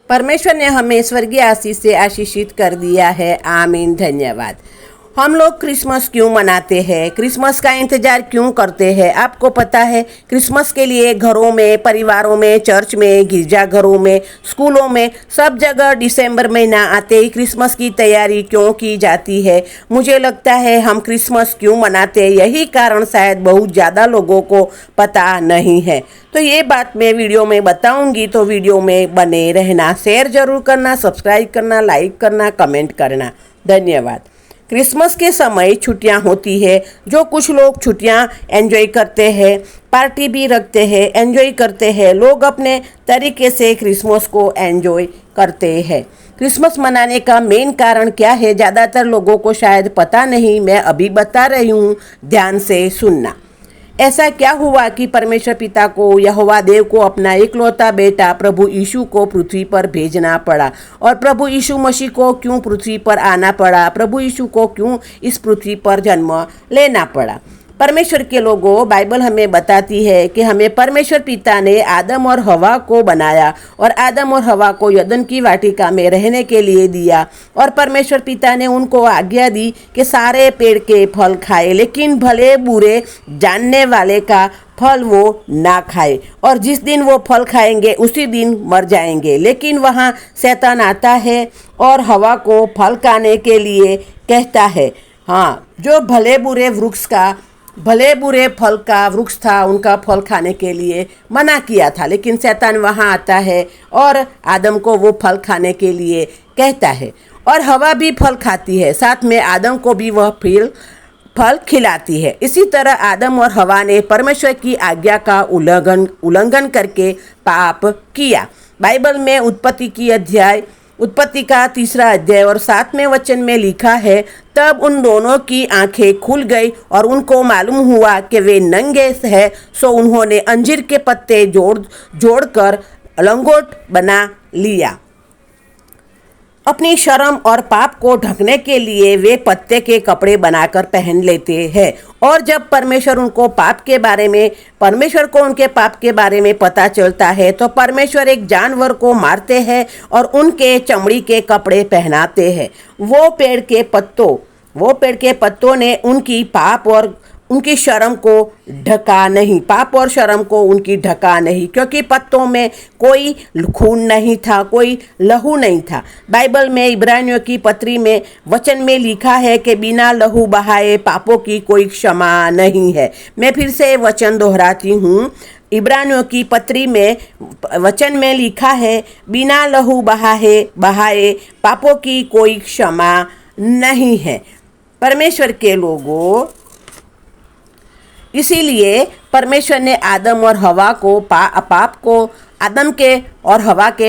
परमेश्वर ने हमें स्वर्गीय आशीष से आशीषित कर दिया है। आमीन। धन्यवाद। हम लोग क्रिसमस क्यों मनाते हैं, क्रिसमस का इंतजार क्यों करते हैं? आपको पता है क्रिसमस के लिए घरों में, परिवारों में, चर्च में, गिरजाघरों में, स्कूलों में, सब जगह दिसंबर महीना आते ही क्रिसमस की तैयारी क्यों की जाती है? मुझे लगता है हम क्रिसमस क्यों मनाते हैं, यही कारण शायद बहुत ज़्यादा लोगों को पता नहीं है। तो ये बात मैं वीडियो में बताऊंगी, तो वीडियो में बने रहना, शेयर जरूर करना, सब्सक्राइब करना, लाइक करना, कमेंट करना। धन्यवाद। क्रिसमस के समय छुट्टियां होती है, जो कुछ लोग छुट्टियां एंजॉय करते हैं, पार्टी भी रखते हैं, एंजॉय करते हैं। लोग अपने तरीके से क्रिसमस को एंजॉय करते हैं। क्रिसमस मनाने का मेन कारण क्या है, ज़्यादातर लोगों को शायद पता नहीं। मैं अभी बता रही हूँ, ध्यान से सुनना। ऐसा क्या हुआ कि परमेश्वर पिता को, यहोवा देव को अपना इकलौता बेटा प्रभु यीशु को पृथ्वी पर भेजना पड़ा? और प्रभु यीशु मसीह को क्यों पृथ्वी पर आना पड़ा? प्रभु यीशु को क्यों इस पृथ्वी पर जन्म लेना पड़ा? परमेश्वर के लोगों, बाइबल हमें बताती है कि हमें परमेश्वर पिता ने आदम और हवा को बनाया और आदम और हवा को यदन की वाटिका में रहने के लिए दिया। और परमेश्वर पिता ने उनको आज्ञा दी कि सारे पेड़ के फल खाए, लेकिन भले बुरे जानने वाले का फल वो ना खाए, और जिस दिन वो फल खाएंगे उसी दिन मर जाएंगे। लेकिन वहाँ शैतान आता है और हवा को फल खाने के लिए कहता है। हाँ, जो भले बुरे फल का वृक्ष था, उनका फल खाने के लिए मना किया था, लेकिन शैतान वहाँ आता है और आदम को वो फल खाने के लिए कहता है। और हवा भी फल खाती है, साथ में आदम को भी वह फल खिलाती है। इसी तरह आदम और हवा ने परमेश्वर की आज्ञा का उल्लंघन करके पाप किया। बाइबल में उत्पत्ति का 3 अध्याय और 7वें वचन में लिखा है, तब उन दोनों की आंखें खुल गई और उनको मालूम हुआ कि वे नंगे हैं, सो उन्होंने अंजीर के पत्ते जोड़कर लंगोट बना लिया। अपनी शर्म और पाप को ढकने के लिए वे पत्ते के कपड़े बनाकर पहन लेते हैं। और जब परमेश्वर को उनके पाप के बारे में पता चलता है, तो परमेश्वर एक जानवर को मारते हैं और उनके चमड़ी के कपड़े पहनाते हैं। वो पेड़ के पत्तों ने उनकी पाप और उनकी शर्म को ढका नहीं, क्योंकि पत्तों में कोई खून नहीं था, कोई लहू नहीं था। बाइबल में इब्रानियों की पत्री में वचन में लिखा है कि बिना लहू बहाए पापों की कोई क्षमा नहीं है। मैं फिर से वचन दोहराती हूँ, इब्रानियों की पत्री में वचन में लिखा है, बिना लहू बहाए पापों की कोई क्षमा नहीं है। परमेश्वर के लोगों, इसीलिए परमेश्वर ने आदम और हवा के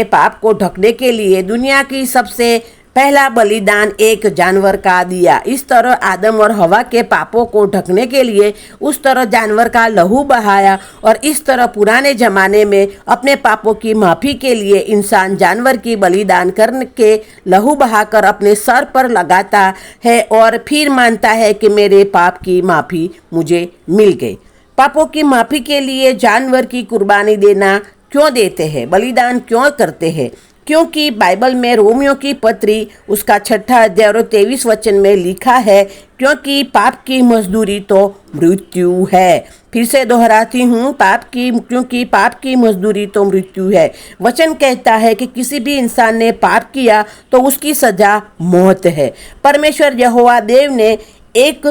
पाप को ढकने के लिए दुनिया की सबसे पहला बलिदान एक जानवर का दिया। इस तरह आदम और हवा के पापों को ढकने के लिए उस तरह जानवर का लहू बहाया, और इस तरह पुराने जमाने में अपने पापों की माफ़ी के लिए इंसान जानवर की बलिदान करके लहू बहाकर अपने सर पर लगाता है और फिर मानता है कि मेरे पाप की माफ़ी मुझे मिल गई। पापों की माफ़ी के लिए जानवर की कुर्बानी क्यों देते हैं, बलिदान क्यों करते हैं? क्योंकि बाइबल में रोमियो की पत्री उसका 6 अध्याय और 23 वचन में लिखा है, क्योंकि पाप की मजदूरी तो मृत्यु है। फिर से दोहराती हूँ, क्योंकि पाप की मजदूरी तो मृत्यु है। वचन कहता है कि किसी भी इंसान ने पाप किया तो उसकी सजा मौत है। परमेश्वर यहोवा देव ने एक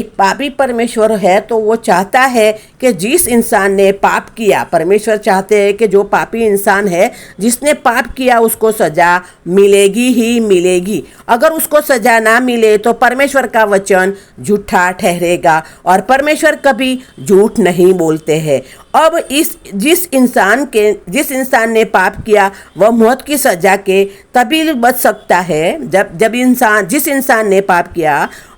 पापी परमेश्वर है, तो वो चाहता है कि जिस इंसान ने पाप किया, परमेश्वर चाहते हैं कि जो पापी इंसान है, जिसने पाप किया, उसको सजा मिलेगी ही मिलेगी। अगर उसको सजा ना मिले तो परमेश्वर का वचन झूठा ठहरेगा, और परमेश्वर कभी झूठ नहीं बोलते हैं। अब जिस इंसान ने पाप किया वह मौत की सजा के तभी बच सकता है, जिस इंसान ने पाप किया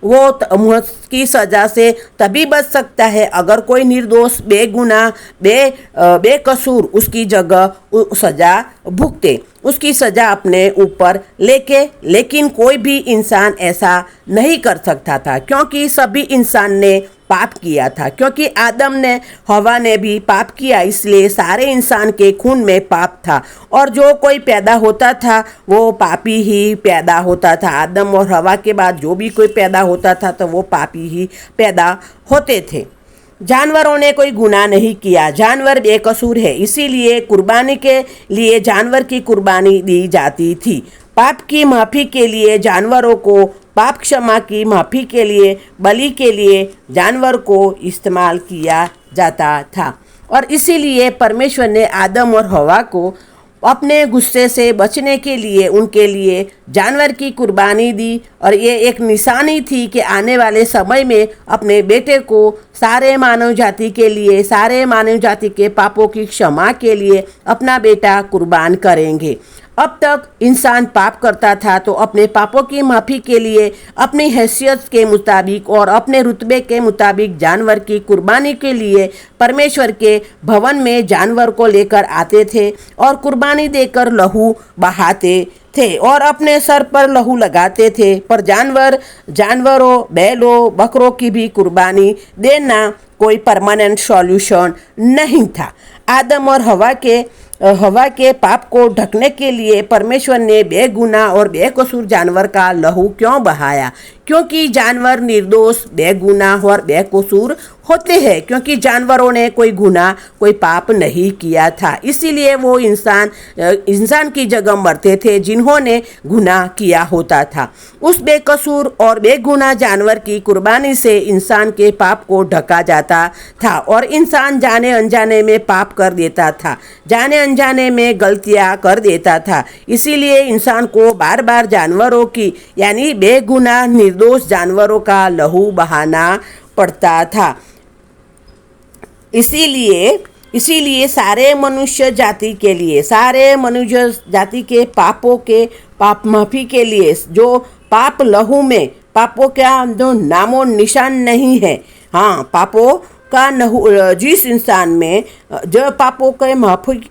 वो मौत की सजा से तभी बच सकता है अगर कोई निर्दोष, बेगुनाह, बेकसूर उसकी जगह सजा भुगते, उसकी सजा अपने ऊपर लेके। लेकिन कोई भी इंसान ऐसा नहीं कर सकता था, क्योंकि सभी इंसान ने पाप किया था, क्योंकि आदम ने हवा ने भी पाप किया, इसलिए सारे इंसान के खून में पाप था और जो कोई पैदा होता था वो पापी ही पैदा होता था। आदम और हवा के बाद जो भी कोई पैदा होता था तो वो पापी ही पैदा होते थे। जानवरों ने कोई गुनाह नहीं किया, जानवर बेकसूर है, इसीलिए कुर्बानी के लिए जानवर की कुर्बानी दी जाती थी। पाप की माफ़ी के लिए जानवरों को, पाप क्षमा की माफ़ी के लिए बलि के लिए जानवर को इस्तेमाल किया जाता था। और इसीलिए परमेश्वर ने आदम और हवा को अपने गुस्से से बचने के लिए उनके लिए जानवर की कुर्बानी दी, और ये एक निशानी थी कि आने वाले समय में अपने बेटे को सारे मानव जाति के लिए, सारे मानव जाति के पापों की क्षमा के लिए अपना बेटा कुर्बान करेंगे। अब तक इंसान पाप करता था तो अपने पापों की माफ़ी के लिए अपनी हैसियत के मुताबिक और अपने रुतबे के मुताबिक जानवर की कुर्बानी के लिए परमेश्वर के भवन में जानवर को लेकर आते थे और कुर्बानी देकर लहू बहाते थे और अपने सर पर लहू लगाते थे। पर जानवरों, बैलों, बकरों की भी कुर्बानी देना कोई परमानेंट सॉल्यूशन नहीं था। आदम और हवा के पाप को ढकने के लिए परमेश्वर ने बेगुनाह और बेकसूर जानवर का लहू क्यों बहाया? क्योंकि जानवर निर्दोष, बेगुनाह और बेकसूर होते हैं, क्योंकि जानवरों ने कोई गुनाह, कोई पाप नहीं किया था। इसीलिए वो इंसान की जगह मरते थे जिन्होंने गुनाह किया होता था। उस बेकसूर और बेगुनाह जानवर की कुर्बानी से इंसान के पाप को ढका जाता था और इंसान जाने अनजाने में पाप कर देता था, जाने अनजाने में गलतियां कर देता था। इसीलिए इंसान को बार बार जानवरों की, यानी बेगुनाह निर्दोष जानवरों का लहू बहाना पड़ता था। इसीलिए सारे मनुष्य जाति के लिए, सारे मनुष्य जाति के पापों के पाप माफी के लिए, जो पाप लहू में, पापों का जो नामो निशान नहीं है, हाँ, पापों का जिस इंसान में जो पापों के माफी,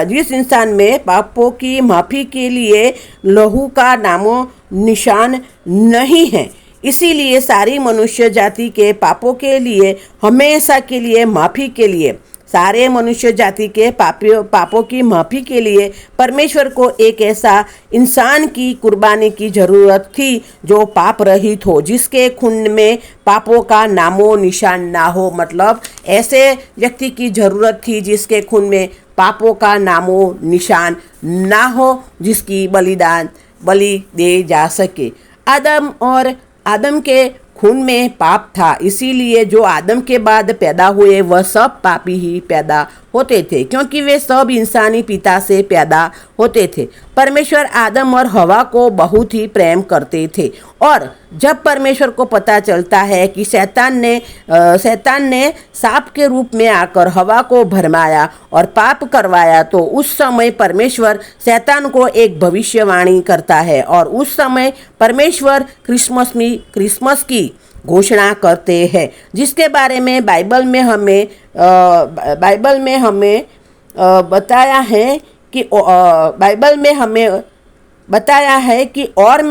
जिस इंसान में पापों की माफ़ी के लिए लहू का नामो निशान नहीं है, इसीलिए सारी मनुष्य जाति के पापों के लिए, हमेशा के लिए माफ़ी के लिए, सारे मनुष्य जाति के पापों की माफ़ी के लिए परमेश्वर को एक ऐसा इंसान की कुर्बानी की ज़रूरत थी जो पाप रहित हो, जिसके खून में पापों का नामो निशान ना हो। मतलब ऐसे व्यक्ति की ज़रूरत थी जिसके खून में पापों का नामो निशान ना हो, जिसकी बलि दे जा सके। आदम के खून में पाप था, इसीलिए जो आदम के बाद पैदा हुए वह सब पापी ही पैदा होते थे, क्योंकि वे सब इंसानी पिता से पैदा होते थे। परमेश्वर आदम और हवा को बहुत ही प्रेम करते थे, और जब परमेश्वर को पता चलता है कि शैतान ने सांप के रूप में आकर हवा को भरमाया और पाप करवाया, तो उस समय परमेश्वर शैतान को एक भविष्यवाणी करता है और उस समय परमेश्वर क्रिसमस की घोषणा करते हैं, जिसके बारे में बाइबल में हमें बताया है कि और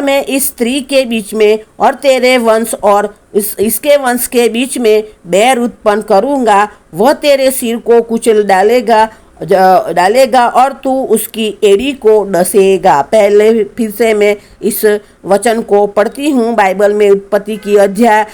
मैं इस स्त्री के बीच में और तेरे वंश और इसके वंश के बीच में बैर उत्पन्न करूँगा, वह तेरे सिर को कुचल डालेगा और तू उसकी एड़ी को डसेगा। पहले फिर से मैं इस वचन को पढ़ती हूँ। बाइबल में उत्पत्ति की अध्याय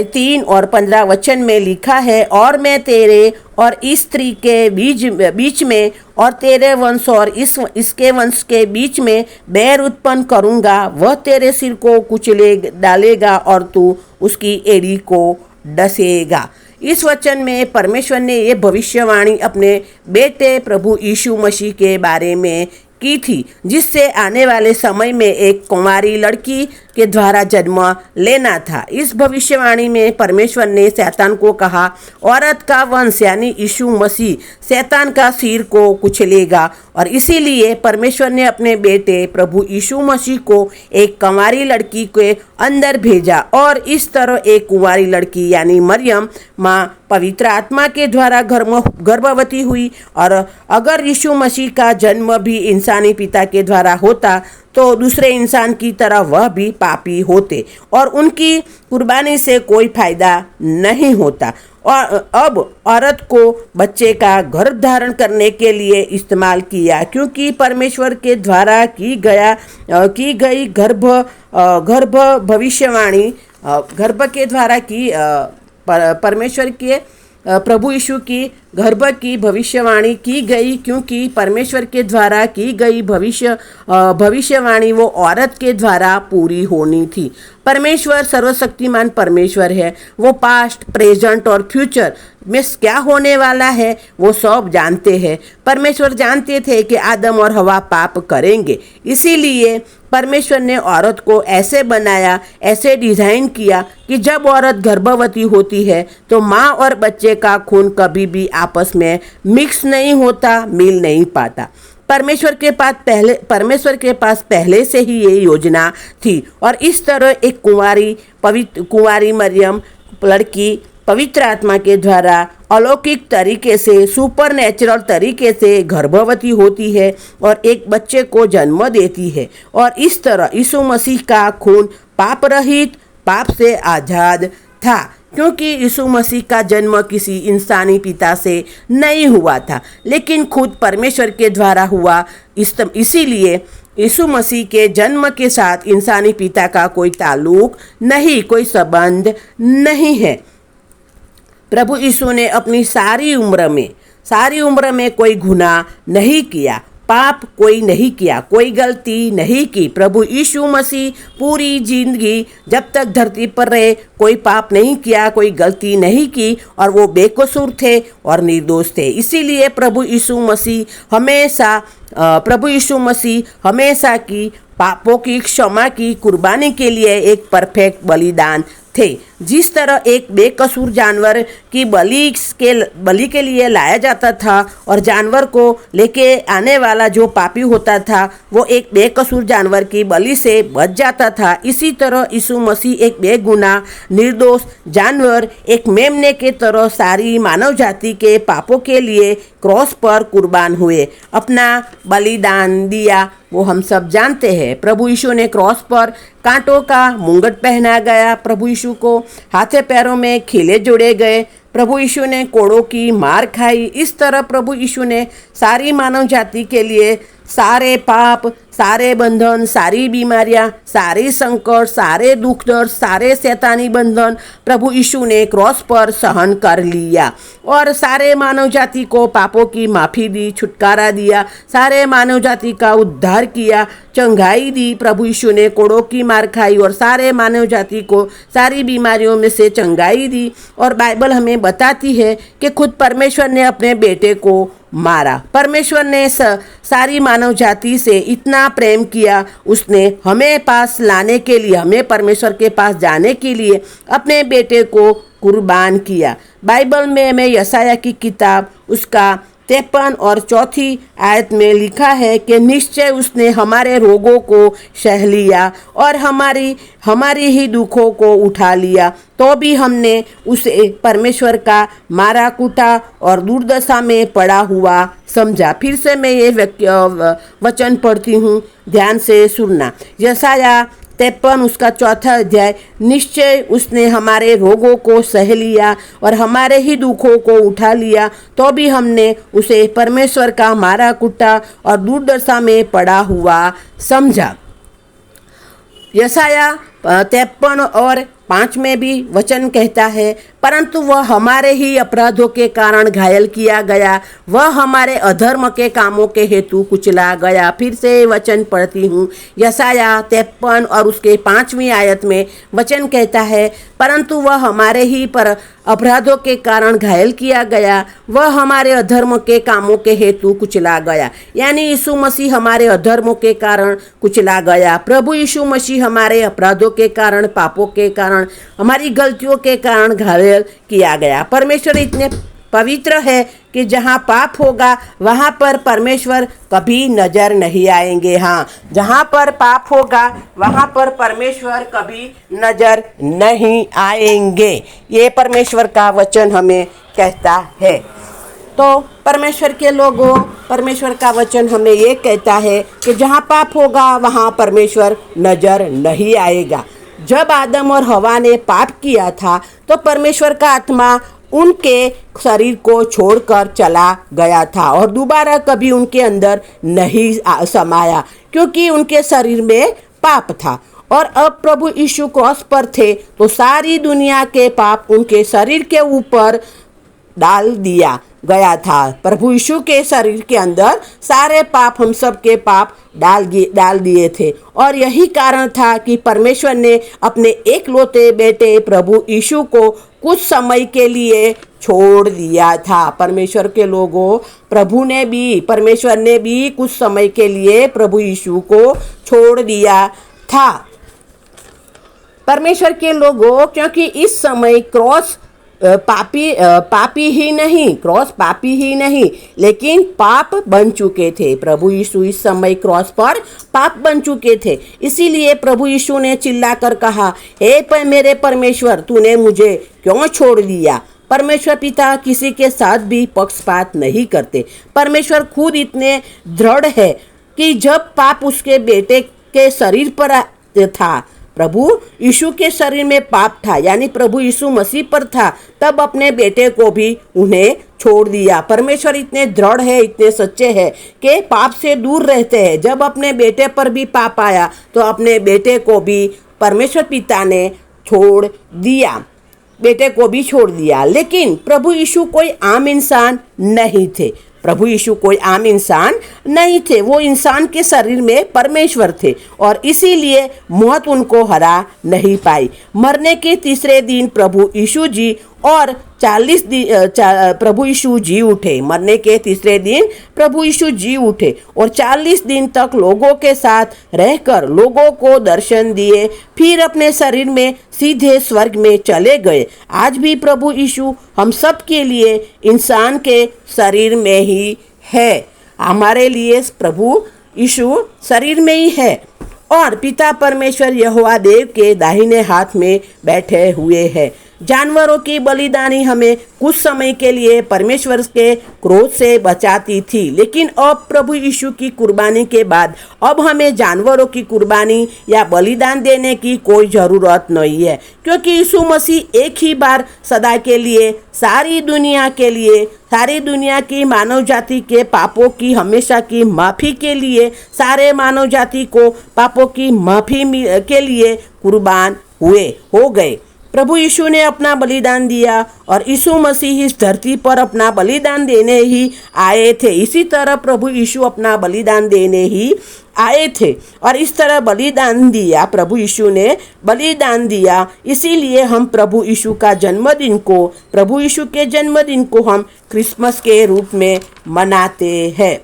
3 और 15 वचन में लिखा है, और मैं तेरे और इस स्त्री के बीच में और तेरे वंश और इसके वंश के बीच में बैर उत्पन्न करूँगा, वह तेरे सिर को कुचले डालेगा और तू उसकी एड़ी को डसेगा। इस वचन में परमेश्वर ने ये भविष्यवाणी अपने बेटे प्रभु यीशु मसीह के बारे में की थी, जिससे आने वाले समय में एक कुंवारी लड़की के द्वारा जन्म लेना था। इस भविष्यवाणी में परमेश्वर ने शैतान को कहा, औरत का वंश यानी यीशु मसीह शैतान का सिर को कुचलेगा, और इसीलिए परमेश्वर ने अपने बेटे प्रभु यीशु मसीह को एक कुंवारी लड़की के अंदर भेजा, और इस तरह एक कुंवारी लड़की यानी मरियम माँ पवित्र आत्मा के द्वारा गर्भवती हुई। और अगर यीशु मसीह का जन्म भी इंसानी पिता के द्वारा होता तो दूसरे इंसान की तरह वह भी पापी होते और उनकी कुर्बानी से कोई फायदा नहीं होता। और अब औरत को बच्चे का गर्भ धारण करने के लिए इस्तेमाल किया, क्योंकि परमेश्वर के द्वारा की गई गर्भ भविष्यवाणी गर्भ के द्वारा की परमेश्वर के प्रभु यीशु की गर्भ की भविष्यवाणी की गई, क्योंकि परमेश्वर के द्वारा की गई भविष्यवाणी वो औरत के द्वारा पूरी होनी थी। परमेश्वर सर्वशक्तिमान परमेश्वर है। वो पास्ट, प्रेजेंट और फ्यूचर में क्या होने वाला है वो सब जानते हैं। परमेश्वर जानते थे कि आदम और हवा पाप करेंगे, इसीलिए परमेश्वर ने औरत को ऐसे बनाया, ऐसे डिज़ाइन किया कि जब औरत गर्भवती होती है तो माँ और बच्चे का खून कभी भी आपस में मिक्स नहीं होता, मिल नहीं पाता। परमेश्वर के पास पहले से ही ये योजना थी और इस तरह एक कुंवारी मरियम लड़की पवित्र आत्मा के द्वारा अलौकिक तरीके से, सुपरनेचुरल तरीके से गर्भवती होती है और एक बच्चे को जन्म देती है। और इस तरह यीशु मसीह का खून पाप रहित, पाप से आज़ाद था, क्योंकि यीशु मसीह का जन्म किसी इंसानी पिता से नहीं हुआ था, लेकिन खुद परमेश्वर के द्वारा हुआ। इसीलिए यीशु मसीह के जन्म के साथ इंसानी पिता का कोई ताल्लुक नहीं, कोई संबंध नहीं है। प्रभु यीशु ने अपनी सारी उम्र में कोई गुनाह नहीं किया, पाप कोई नहीं किया, कोई गलती नहीं की। प्रभु यीशु मसीह पूरी जिंदगी जब तक धरती पर रहे कोई पाप नहीं किया, कोई गलती नहीं की और वो बेकसूर थे और निर्दोष थे। इसीलिए प्रभु यीशु मसीह हमेशा की पापों की क्षमा की कुर्बानी के लिए एक परफेक्ट बलिदान थे। जिस तरह एक बेकसूर जानवर की बलि के लिए लाया जाता था और जानवर को लेके आने वाला जो पापी होता था वो एक बेकसूर जानवर की बलि से बच जाता था, इसी तरह यीशु मसीह एक बेगुनाह निर्दोष जानवर, एक मेमने के तरह सारी मानव जाति के पापों के लिए क्रॉस पर कुर्बान हुए, अपना बलिदान दिया। वो हम सब जानते हैं। प्रभु यीशु ने क्रॉस पर कांटों का मुंगट पहना गया, प्रभु यीशु को हाथे पैरों में खीले जोड़े गए, प्रभु यीशु ने कोड़ों की मार खाई। इस तरह प्रभु यीशु ने सारी मानव जाति के लिए सारे पाप, सारे बंधन, सारी बीमारियां, सारे संकट, सारे दुख दर्द, सारे शैतानी बंधन प्रभु यीशु ने क्रॉस पर सहन कर लिया और सारे मानव जाति को पापों की माफ़ी दी, छुटकारा दिया, सारे मानव जाति का उद्धार किया, चंगाई दी। प्रभु यीशु ने कोड़ों की मार खाई और सारे मानव जाति को सारी बीमारियों में से चंगाई दी। और बाइबल हमें बताती है कि खुद परमेश्वर ने अपने बेटे को मारा। परमेश्वर ने सारी मानव जाति से इतना प्रेम किया, उसने हमें पास लाने के लिए, हमें परमेश्वर के पास जाने के लिए अपने बेटे को कुर्बान किया। बाइबल में हमें यशायाह की किताब उसका 53 और 4 आयत में लिखा है कि निश्चय उसने हमारे रोगों को सह लिया और हमारी ही दुखों को उठा लिया, तो भी हमने उसे परमेश्वर का मारा कूटा और दुर्दशा में पड़ा हुआ समझा। फिर से मैं ये वचन पढ़ती हूँ, ध्यान से सुनना। यशायाह 53 उसका 4 अध्याय, निश्चय उसने हमारे रोगों को सह लिया और हमारे ही दुखों को उठा लिया, तो भी हमने उसे परमेश्वर का मारा कूटा और दुर्दशा में पड़ा हुआ समझा। यशायाह 53 और 5 में भी वचन कहता है, परंतु वह हमारे ही अपराधों के कारण घायल किया गया, वह हमारे अधर्म के कामों के हेतु कुचला गया। फिर से वचन पढ़ती हूँ, यशायाह 53 और उसके 5वीं आयत में वचन कहता है, परंतु वह हमारे ही पर अपराधों के कारण घायल किया गया, वह हमारे अधर्म के कामों के हेतु कुचला गया। यानी यीशु मसीह हमारे अधर्मों के कारण कुचला गया। प्रभु यीशु मसीह हमारे अपराधों के कारण, पापों के कारण, हमारी गलतियों के कारण घायल किया गया। परमेश्वर पवित्र है कि जहाँ पाप होगा वहाँ पर परमेश्वर कभी नज़र नहीं आएंगे। हाँ, जहाँ पर पाप होगा वहाँ पर परमेश्वर कभी नज़र नहीं आएंगे। ये परमेश्वर का वचन हमें कहता है। तो परमेश्वर के लोगों, परमेश्वर का वचन हमें ये कहता है कि जहाँ पाप होगा वहाँ परमेश्वर नज़र नहीं आएगा। जब आदम और हवा ने पाप किया था तो परमेश्वर का आत्मा उनके शरीर को छोड़कर चला गया था और दोबारा कभी उनके अंदर नहीं समाया, क्योंकि उनके शरीर में पाप था। और अब प्रभु यीशु क्रॉस पर थे तो सारी दुनिया के पाप उनके शरीर के ऊपर डाल दिया गया था। प्रभु यीशु के शरीर के अंदर सारे पाप, हम सब के पाप डाल दिए थे। और यही कारण था कि परमेश्वर ने अपने एकलौते बेटे प्रभु यीशु को कुछ समय के लिए छोड़ दिया था। परमेश्वर के लोगों, परमेश्वर ने भी कुछ समय के लिए प्रभु यीशु को छोड़ दिया था। परमेश्वर के लोगों, क्योंकि इस समय क्रॉस पापी ही नहीं लेकिन पाप बन चुके थे। प्रभु यीशु इस समय क्रॉस पर पाप बन चुके थे। इसीलिए प्रभु यीशु ने चिल्लाकर कहा, हे मेरे परमेश्वर, तूने मुझे क्यों छोड़ दिया। परमेश्वर पिता किसी के साथ भी पक्षपात नहीं करते। परमेश्वर खुद इतने दृढ़ है कि जब पाप उसके बेटे के शरीर पर था, प्रभु यीशु के शरीर में पाप था, यानी प्रभु यीशु मसीह पर था, तब अपने बेटे को भी उन्हें छोड़ दिया। परमेश्वर इतने दृढ़ है, इतने सच्चे हैं कि पाप से दूर रहते हैं। जब अपने बेटे पर भी पाप आया तो अपने बेटे को भी परमेश्वर पिता ने छोड़ दिया, बेटे को भी छोड़ दिया। लेकिन प्रभु यीशु कोई आम इंसान नहीं थे। वो इंसान के शरीर में परमेश्वर थे और इसीलिए मौत उनको हरा नहीं पाई। मरने के तीसरे दिन प्रभु यीशु जी और 40 दिन प्रभु यीशु जी उठे। मरने के तीसरे दिन प्रभु यीशु जी उठे और 40 दिन तक लोगों के साथ रहकर लोगों को दर्शन दिए, फिर अपने शरीर में सीधे स्वर्ग में चले गए। आज भी प्रभु यीशु हम सब के लिए इंसान के शरीर में ही है। हमारे लिए प्रभु यीशु शरीर में ही है और पिता परमेश्वर यहोवा देव के दाहिने हाथ में बैठे हुए हैं। जानवरों की बलिदानी हमें कुछ समय के लिए परमेश्वर के क्रोध से बचाती थी, लेकिन अब प्रभु यीशु की कुर्बानी के बाद अब हमें जानवरों की कुर्बानी या बलिदान देने की कोई ज़रूरत नहीं है, क्योंकि यीशु मसीह एक ही बार सदा के लिए सारी दुनिया की मानव जाति के पापों की हमेशा की माफ़ी के लिए, सारे मानव जाति को पापों की माफ़ी के लिए कुर्बान हो गए। प्रभु यीशु ने अपना बलिदान दिया और यीशु मसीह इस धरती पर अपना बलिदान देने ही आए थे। इसी तरह प्रभु यीशु अपना बलिदान देने ही आए थे और इस तरह बलिदान दिया। प्रभु यीशु ने बलिदान दिया, इसीलिए हम प्रभु यीशु के जन्मदिन को हम क्रिसमस के रूप में मनाते हैं।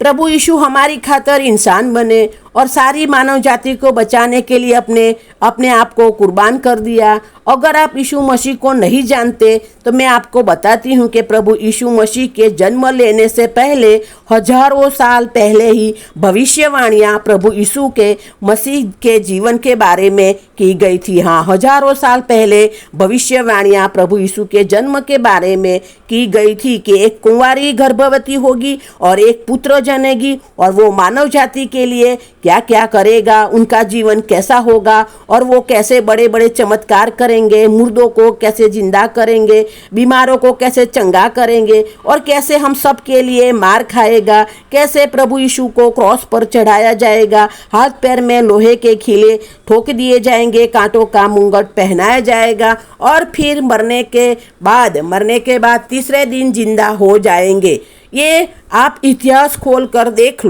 प्रभु यीशु हमारी खातिर इंसान बने और सारी मानव जाति को बचाने के लिए अपने आप को कुर्बान कर दिया। अगर आप यीशु मसीह को नहीं जानते तो मैं आपको बताती हूँ कि प्रभु यीशु मसीह के जन्म लेने से पहले हजारों साल पहले ही भविष्यवाणियाँ प्रभु यीशु के मसीह के जीवन के बारे में की गई थी। हाँ, हजारों साल पहले भविष्यवाणियाँ प्रभु यीशु के जन्म के बारे में की गई थी कि एक कुंवारी गर्भवती होगी और एक पुत्र जनेगी और वो मानव जाति के लिए क्या क्या करेगा, उनका जीवन कैसा होगा और वो कैसे बड़े बड़े चमत्कार करेंगे, मुर्दों को कैसे जिंदा करेंगे, बीमारों को कैसे चंगा करेंगे और कैसे हम सब के लिए मार खाएगा, कैसे प्रभु यीशु को क्रॉस पर चढ़ाया जाएगा, हाथ पैर में लोहे के खीले ठोक दिए जाएंगे, कांटों का मुंगट पहनाया जाएगा और फिर मरने के बाद तीसरे दिन जिंदा हो जाएंगे। ये आप इतिहास खोल कर देख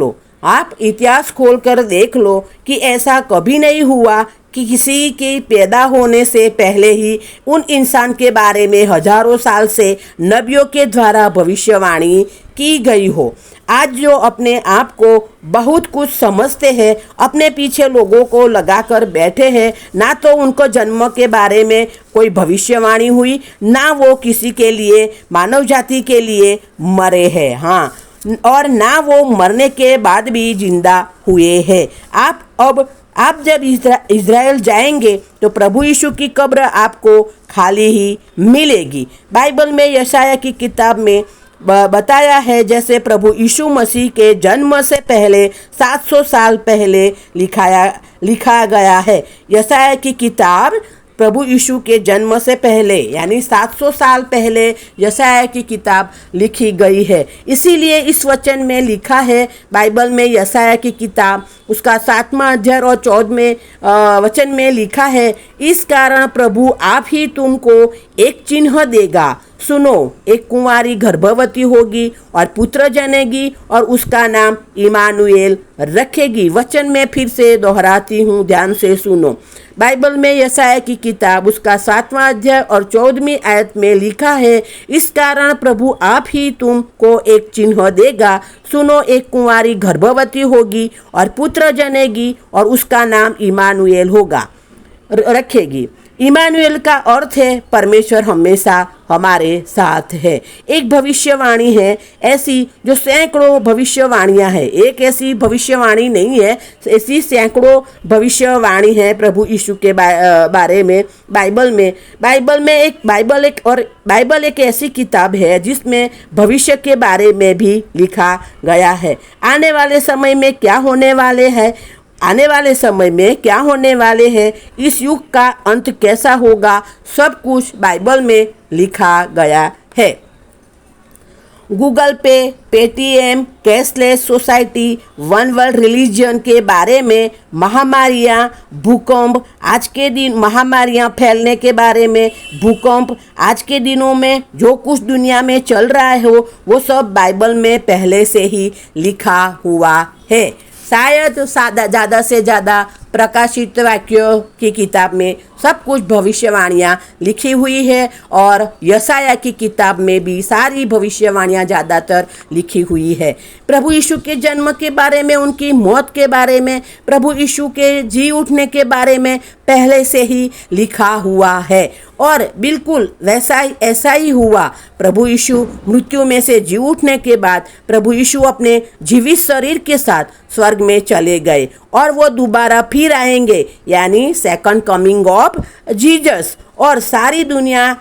लो कि ऐसा कभी नहीं हुआ कि किसी के पैदा होने से पहले ही उन इंसान के बारे में हजारों साल से नबियों के द्वारा भविष्यवाणी की गई हो। आज जो अपने आप को बहुत कुछ समझते हैं, अपने पीछे लोगों को लगाकर बैठे हैं, ना तो उनको जन्म के बारे में कोई भविष्यवाणी हुई, ना वो किसी के लिए, मानव जाति के लिए मरे हैं, हाँ, और ना वो मरने के बाद भी जिंदा हुए हैं। आप जब इज़राइल जाएंगे तो प्रभु यीशु की कब्र आपको खाली ही मिलेगी। बाइबल में यशाया की किताब में बताया है, जैसे प्रभु यीशु मसीह के जन्म से पहले 700 साल पहले लिखा गया है। यशाया की किताब प्रभु यीशु के जन्म से पहले यानी 700 साल पहले यशाया की किताब लिखी गई है। इसीलिए इस वचन में लिखा है, बाइबल में यशाया की किताब उसका 7वां अध्याय और 14वें वचन में लिखा है, इस कारण प्रभु आप ही तुमको एक चिन्ह देगा, सुनो, एक कुंवारी गर्भवती होगी और पुत्र जनेगी और उसका नाम इमानुएल रखेगी। वचन में फिर से दोहराती हूँ, ध्यान से सुनो। बाइबल में यशाया की किताब उसका 7वां अध्याय और 14वीं आयत में लिखा है, इस कारण प्रभु आप ही तुमको एक चिन्ह देगा, सुनो, एक कुंवारी गर्भवती होगी और पुत्र जनेगी और उसका नाम इमानुएल होगा रखेगी। इमानुएल का अर्थ है परमेश्वर हमेशा हमारे साथ है। एक भविष्यवाणी है ऐसी जो सैकड़ों भविष्यवाणियां हैं, एक ऐसी भविष्यवाणी नहीं है, ऐसी सैकड़ों भविष्यवाणी है प्रभु यीशु के बारे में बाइबल एक ऐसी किताब है जिसमें भविष्य के बारे में भी लिखा गया है। आने वाले समय में क्या होने वाले हैं, आने वाले समय में क्या होने वाले हैं, इस युग का अंत कैसा होगा, सब कुछ बाइबल में लिखा गया है। गूगल पे, Paytm, cashless society, one world religion के बारे में, महामारियाँ, भूकंप, आज के दिन महामारियाँ फैलने के बारे में, भूकंप, आज के दिनों में जो कुछ दुनिया में चल रहा है वो सब बाइबल में पहले से ही लिखा हुआ है। शायद ज़्यादा से ज़्यादा प्रकाशित वाक्यों की किताब में सब कुछ भविष्यवाणियाँ लिखी हुई है और यशाया की किताब में भी सारी भविष्यवाणियाँ ज़्यादातर लिखी हुई है। प्रभु यीशु के जन्म के बारे में, उनकी मौत के बारे में, प्रभु यीशु के जी उठने के बारे में पहले से ही लिखा हुआ है और बिल्कुल ऐसा ही हुआ। प्रभु यीशु मृत्यु में से जी उठने के बाद प्रभु यीशु अपने जीवित शरीर के साथ स्वर्ग में चले गए और वो दोबारा फिर आएंगे, यानी सेकंड कमिंग ऑफ जीसस, और सारी दुनिया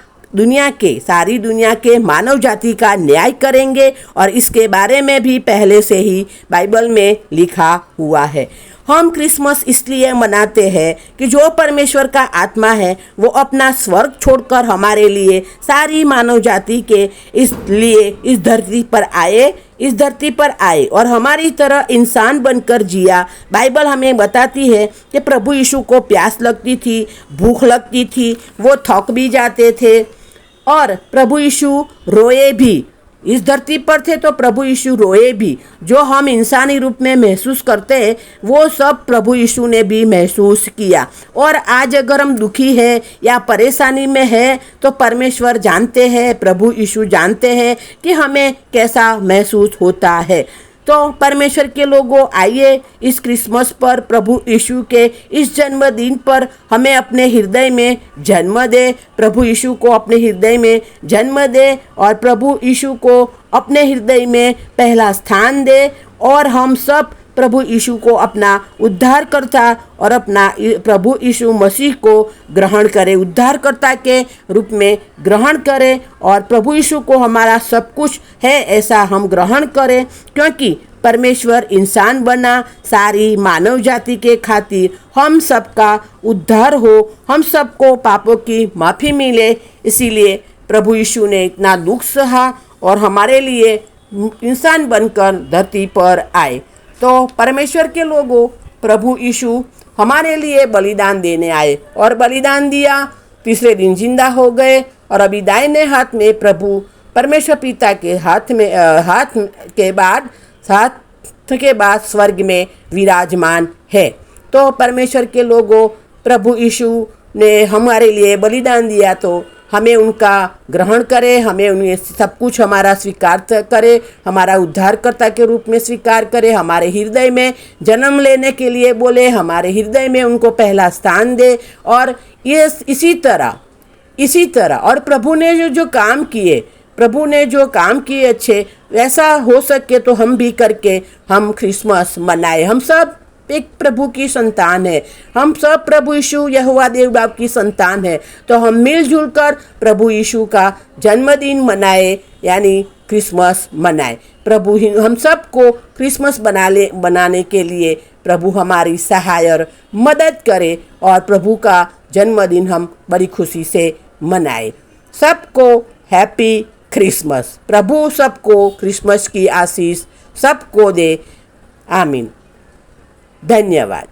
के मानव जाति का न्याय करेंगे और इसके बारे में भी पहले से ही बाइबल में लिखा हुआ है। हम क्रिसमस इसलिए मनाते हैं कि जो परमेश्वर का आत्मा है वो अपना स्वर्ग छोड़कर हमारे लिए, सारी मानव जाति के इसलिए इस धरती पर आए और हमारी तरह इंसान बनकर जिया। बाइबल हमें बताती है कि प्रभु यीशु को प्यास लगती थी, भूख लगती थी, वो थक भी जाते थे और प्रभु यीशु रोए भी। इस धरती पर थे तो प्रभु यीशु रोए भी। जो हम इंसानी रूप में महसूस करते हैं वो सब प्रभु यीशु ने भी महसूस किया। और आज अगर हम दुखी हैं या परेशानी में हैं तो परमेश्वर जानते हैं, प्रभु यीशु जानते हैं कि हमें कैसा महसूस होता है। तो परमेश्वर के लोगों, आइए इस क्रिसमस पर, प्रभु यीशु के इस जन्मदिन पर हमें अपने हृदय में जन्म दे, प्रभु यीशु को अपने हृदय में जन्म दे और प्रभु यीशु को अपने हृदय में पहला स्थान दे और हम सब प्रभु यीशु को अपना उद्धारकर्ता और अपना प्रभु यीशु मसीह को ग्रहण करें, उद्धारकर्ता के रूप में ग्रहण करें और प्रभु यीशु को हमारा सब कुछ है ऐसा हम ग्रहण करें, क्योंकि परमेश्वर इंसान बना सारी मानव जाति के खातिर, हम सबका उद्धार हो, हम सबको पापों की माफ़ी मिले। इसीलिए प्रभु यीशु ने इतना दुख सहा और हमारे लिए इंसान बनकर धरती पर आए। तो परमेश्वर के लोगों, प्रभु यीशु हमारे लिए बलिदान देने आए और बलिदान दिया, तीसरे दिन जिंदा हो गए और अभी दाहिने हाथ में प्रभु परमेश्वर पिता के हाथ के बाद स्वर्ग में विराजमान है। तो परमेश्वर के लोगों, प्रभु यीशु ने हमारे लिए बलिदान दिया तो हमें उनका ग्रहण करे, हमें उन्हें सब कुछ हमारा स्वीकार करे, हमारा उद्धारकर्ता के रूप में स्वीकार करे, हमारे हृदय में जन्म लेने के लिए बोले, हमारे हृदय में उनको पहला स्थान दे। और ये इसी तरह और प्रभु ने जो काम किए अच्छे, वैसा हो सके तो हम भी करके हम क्रिसमस मनाए। हम सब एक प्रभु की संतान है, हम सब प्रभु यीशु यहोवा देव बाप की संतान है। तो हम मिलजुल कर प्रभु यीशु का जन्मदिन मनाए, यानी क्रिसमस मनाए। प्रभु हम सबको क्रिसमस बनाने के लिए प्रभु हमारी सहाय और मदद करे और प्रभु का जन्मदिन हम बड़ी खुशी से मनाए। सबको हैप्पी क्रिसमस। प्रभु सबको क्रिसमस की आशीष सबको दे। आमीन। धन्यवाद।